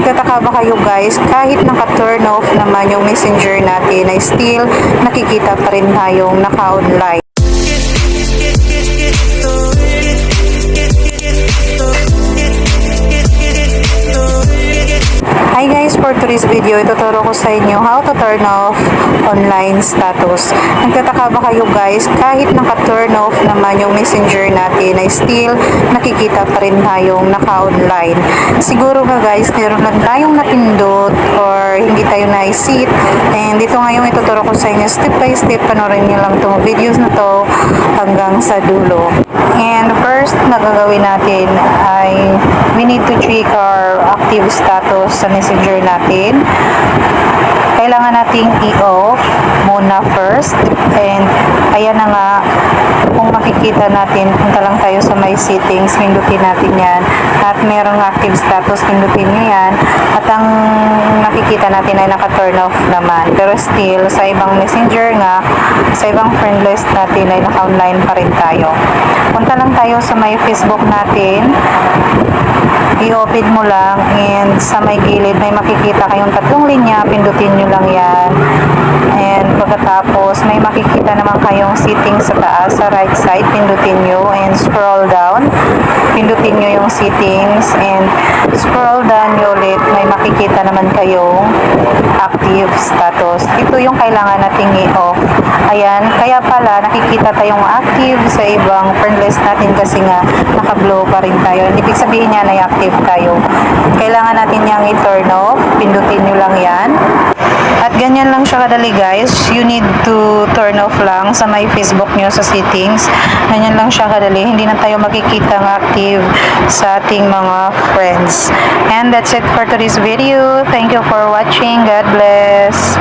Nagtataka ba kayo guys, kahit naka-turn off naman yung messenger natin, ay still nakikita pa rin tayong naka-online. Hi guys, for today's video, ituturo ko sa inyo how to turn off online status. Nagtataka ba kayo guys, kahit naka-turn off naman yung messenger natin, ay still nakikita pa rin tayong naka-online. Siguro nga guys, meron lang tayong napindot or hindi tayo na-sit. And dito nga yung ituturo ko sa inyo step by step. Panoorin niyo lang itong videos na to hanggang sa dulo. And first na gagawin natin ay we need to check our active status sa messenger natin. Kailangan nating i-off muna first. And ayan na nga, kung makikita natin, punta lang tayo sa my settings, pindutin natin yan. At merong active status, pindutin nyo yan. At ang nakikita natin ay naka-turn off naman. Pero still, sa ibang messenger nga, sa ibang friend list natin ay naka-online pa rin tayo. Punta lang tayo sa my Facebook natin. I-open mo lang, and sa may gilid may makikita kayong tatlong linya, pindutin nyo lang yan. And pagkatapos may makikita naman kayong settings sa taas, sa right side, pindutin nyo and scroll down, pindutin nyo yung settings and scroll down nyo ulit, may makikita naman kayong active status. Ito yung kailangan nating i-off. Ayan, kaya pala nakikita tayong active sa ibang friend list natin kasi nga naka-blow pa rin tayo. Ibig sabihin niya na active tayo. Kailangan natin yang i-turn off. Pindutin nyo lang yan. At ganyan lang siya kadali guys. You need to turn off lang sa my Facebook nyo sa settings. Ganyan lang siya kadali. Hindi na tayo makikita ng active sa ating mga friends. And that's it for today's video. Thank you for watching. God bless.